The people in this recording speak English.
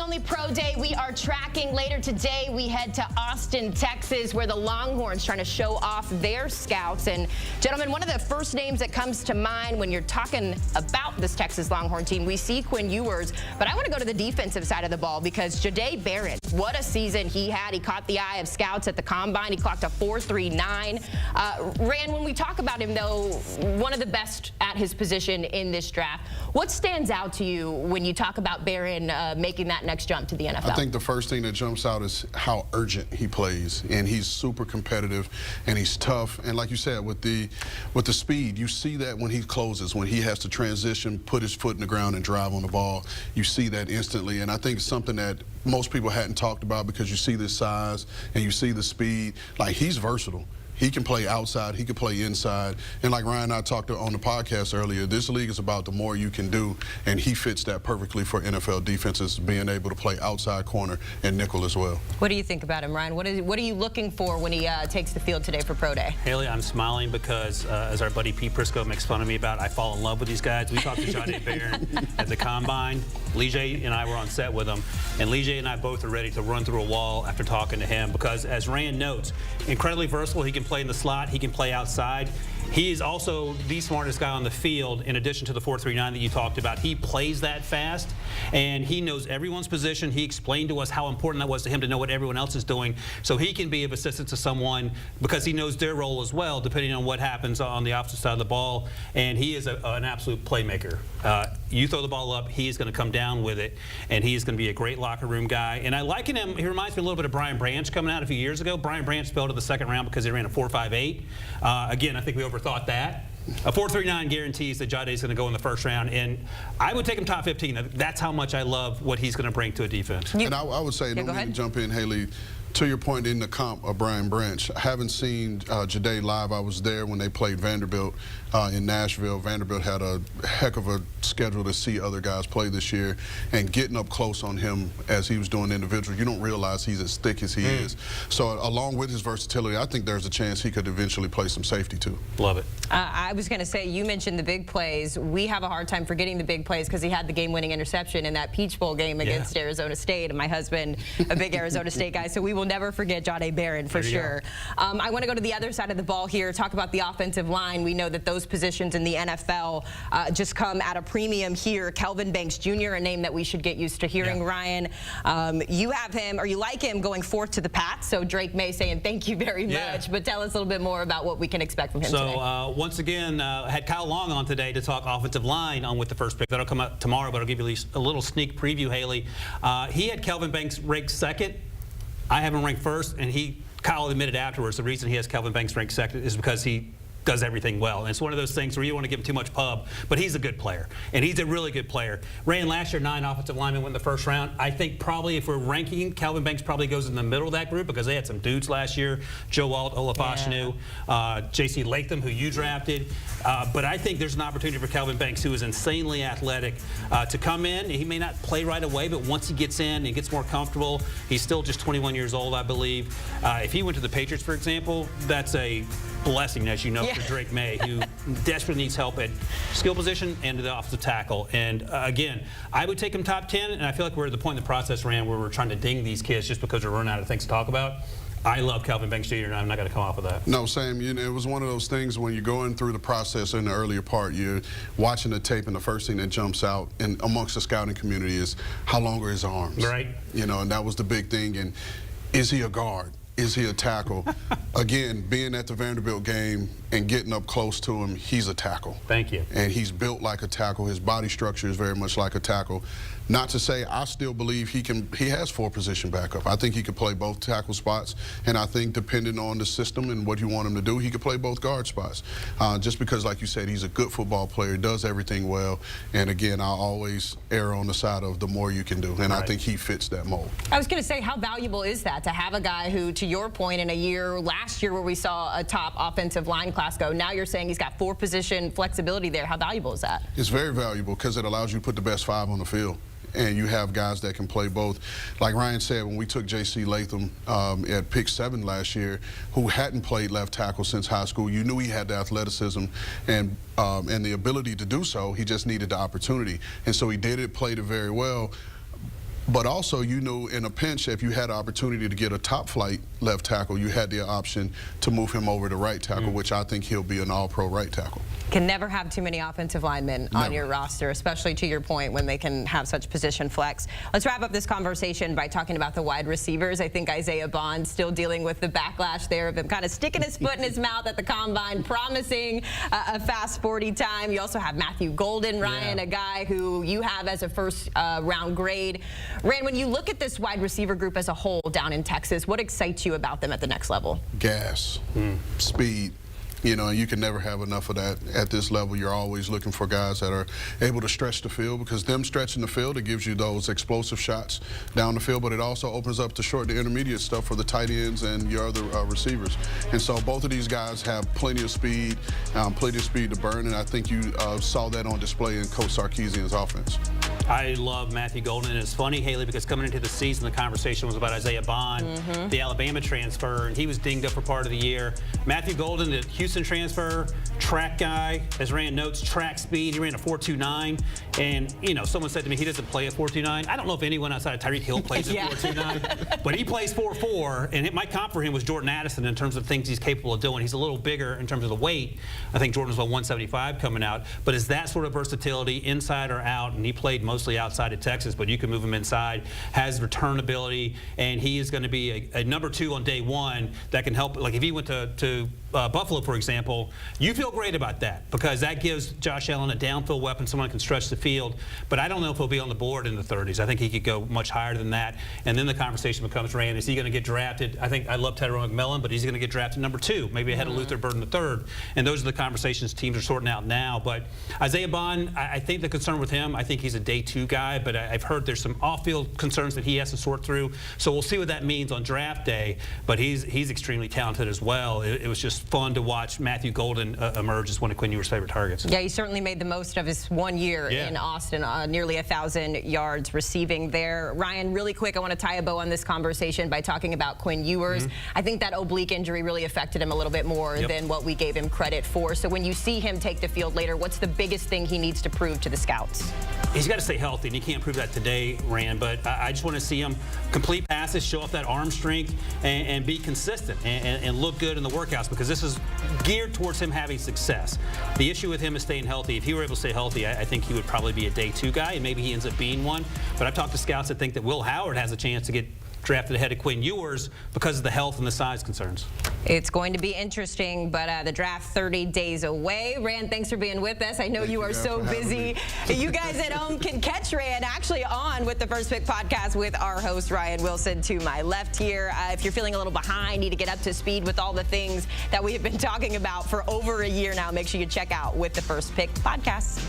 only pro day we are tracking. Later today, we head to Austin, Texas, where the Longhorns trying to show off their scouts. And gentlemen, one of the first names that comes to mind when you're talking about this Texas Longhorn team, we see Quinn Ewers, but I want to go to the defensive side of the ball because Jahdae Barron, what a season he had. He caught the eye of scouts at the combine. He clocked a 4.39. Rand, when we talk about him, though, one of the best at his position in this draft, what stands out to you when you talk about Barron making that next jump to the NFL? I think the first thing that jumps out is how urgent he plays, and he's super competitive, and he's tough. And like you said, with the speed, you see that when he closes, when he has to transition, put his foot in the ground and drive on the ball, you see that instantly. And I think it's something that most people hadn't talked about because you see this size and you see the speed. Like, he's versatile. He can play outside, he can play inside. And like Ryan and I talked on the podcast earlier, this league is about the more you can do, and he fits that perfectly for NFL defenses, being able to play outside corner and nickel as well. What do you think about him, Ryan? What are you looking for when he takes the field today for Pro Day? Haley, I'm smiling because, as our buddy Pete Prisco makes fun of me about, I fall in love with these guys. We talked to Jahdae Barron at the Combine. Lee and I were on set with him, and Lee and I both are ready to run through a wall after talking to him because, as Rand notes, incredibly versatile. He can play in the slot. He can play outside. He is also the smartest guy on the field, in addition to the 4.39 that you talked about. He plays that fast, and he knows everyone's position. He explained to us how important that was to him to know what everyone else is doing, so he can be of assistance to someone because he knows their role as well, depending on what happens on the opposite side of the ball. And he is an absolute playmaker. You throw the ball up, he is going to come down with it, and he is going to be a great locker room guy. And I liken him, he reminds me a little bit of Brian Branch coming out a few years ago. Brian Branch fell to the second round because he ran a 4.58. Again, I think we overthought that. A 4.39 guarantees that Jahdae is going to go in the first round, and I would take him top 15. That's how much I love what he's going to bring to a defense. And I would say, don't mean to jump in, Haley, to your point in the comp of Brian Branch, I haven't seen Jahdae live. I was there when they played Vanderbilt in Nashville. Vanderbilt had a heck of a schedule to see other guys play this year, and getting up close on him as he was doing individual, you don't realize he's as thick as he is. So along with his versatility, I think there's a chance he could eventually play some safety too. Love it. I was going to say, you mentioned the big plays. We have a hard time forgetting the big plays because he had the game-winning interception in that Peach Bowl game against Arizona State, and my husband, a big Arizona State guy, so we will never forget Jahdae Barron for sure. I want to go to the other side of the ball here, talk about the offensive line. We know that those positions in the NFL just come at a premium here. Kelvin Banks Jr., a name that we should get used to hearing, Ryan. You have him, or you like him, going forth to the Pats, so Drake May saying thank you very much, but tell us a little bit more about what we can expect from him today. So once again, had Kyle Long on today to talk offensive line on with the first pick. That'll come out tomorrow, but I'll give you at least a little sneak preview, Haley. He had Kelvin Banks ranked second. I have him ranked first, and Kyle admitted afterwards the reason he has Kelvin Banks ranked second is because he does everything well. And it's one of those things where you want to give him too much pub, but he's a good player, and he's a really good player. Ran last year 9 offensive linemen went in the first round. I think probably if we're ranking, Kelvin Banks probably goes in the middle of that group because they had some dudes last year, Joe Alt, Olafashinu, J.C. Latham, who you drafted. But I think there's an opportunity for Kelvin Banks, who is insanely athletic, to come in. He may not play right away, but once he gets in and gets more comfortable, he's still just 21 years old, I believe. If he went to the Patriots, for example, that's a blessing, as you know, for Drake May, who desperately needs help at skill position and to the offensive tackle. And again, I would take him top 10, and I feel like we're at the point in the process, Rand, where we're trying to ding these kids just because we're running out of things to talk about. I love Kelvin Banks Jr., and I'm not going to come off of that. No, Sam, you know, it was one of those things when you're going through the process in the earlier part, you're watching the tape, and the first thing that jumps out and amongst the scouting community is how long are his arms? Right. You know, and that was the big thing. And is he a guard? Is he a tackle? Again, being at the Vanderbilt game and getting up close to him, he's a tackle. Thank you. And he's built like a tackle. His body structure is very much like a tackle. Not to say I still believe he has 4-position backup. I think he could play both tackle spots, and I think depending on the system and what you want him to do, he could play both guard spots. Just because, like you said, he's a good football player, does everything well, and again, I always err on the side of the more you can do, and I think he fits that mold. I was going to say, how valuable is that to have a guy who, to your point, in a year, last year where we saw a top offensive line class go, now you're saying he's got 4-position flexibility there. How valuable is that? It's very valuable because it allows you to put the best 5 on the field. And you have guys that can play both. Like Ryan said, when we took J.C. Latham at pick 7 last year, who hadn't played left tackle since high school, you knew he had the athleticism and the ability to do so. He just needed the opportunity. And so he did it, played it very well. But also, you knew in a pinch, if you had an opportunity to get a top flight left tackle, you had the option to move him over to right tackle, which I think he'll be an all-pro right tackle. Can never have too many offensive linemen on your roster, especially to your point when they can have such position flex. Let's wrap up this conversation by talking about the wide receivers. I think Isaiah Bond still dealing with the backlash there of him kind of sticking his foot in his mouth at the combine, promising a fast 40 time. You also have Matthew Golden, Ryan, a guy who you have as a first round grade. Rand, when you look at this wide receiver group as a whole down in Texas, what excites you about them at the next level? Gas, speed. You know, you can never have enough of that at this level. You're always looking for guys that are able to stretch the field, because them stretching the field, it gives you those explosive shots down the field, but it also opens up the short to intermediate stuff for the tight ends and your other receivers. And so both of these guys have plenty of speed to burn, and I think you saw that on display in Coach Sarkisian's offense. I love Matthew Golden, and it's funny, Haley, because coming into the season, the conversation was about Isaiah Bond, the Alabama transfer, and he was dinged up for part of the year. Matthew Golden, the Houston transfer, track guy, as Rand notes, track speed. He ran a 4.29, and you know, someone said to me he doesn't play a 4.29. I don't know if anyone outside of Tyreek Hill plays a 4.29, but he plays 4.4, and my comp for him was Jordan Addison in terms of things he's capable of doing. He's a little bigger in terms of the weight. I think Jordan's about 175 coming out, but is that sort of versatility inside or out, and he played mostly outside of Texas, but you can move him inside, has return ability, and he is going to be a number 2 on day 1 that can help. Like if he went to Buffalo, for example, you feel great about that because that gives Josh Allen a downfield weapon, someone who can stretch the field, but I don't know if he'll be on the board in the 30s. I think he could go much higher than that, and then the conversation becomes, Rand, is he going to get drafted? I think I love Tyrone McMillan, but he's going to get drafted number 2, maybe ahead of Luther Burden III, and those are the conversations teams are sorting out now. But Isaiah Bond, I think the concern with him, I think he's a day 2 guy, but I've heard there's some off-field concerns that he has to sort through, so we'll see what that means on draft day, but he's extremely talented as well. It was just fun to watch Matthew Golden emerge as one of Quinn Ewers' favorite targets. Yeah, he certainly made the most of his 1 year in Austin, nearly 1,000 yards receiving there. Ryan, really quick, I want to tie a bow on this conversation by talking about Quinn Ewers. I think that oblique injury really affected him a little bit more than what we gave him credit for. So when you see him take the field later, what's the biggest thing he needs to prove to the scouts? He's got to stay healthy, and he can't prove that today, Rand, but I just want to see him complete passes, show off that arm strength, and be consistent and look good in the workouts, because this is geared towards him having success. The issue with him is staying healthy. If he were able to stay healthy, I think he would probably be a day 2 guy, and maybe he ends up being one. But I've talked to scouts that think that Will Howard has a chance to get drafted ahead of Quinn Ewers because of the health and the size concerns. It's going to be interesting, but the draft 30 days away. Rand, thanks for being with us. I know you are so busy. You guys at home can catch Rand actually on with the First Pick podcast with our host Ryan Wilson to my left here. If you're feeling a little behind, need to get up to speed with all the things that we have been talking about for over a year now, make sure you check out with the First Pick podcast.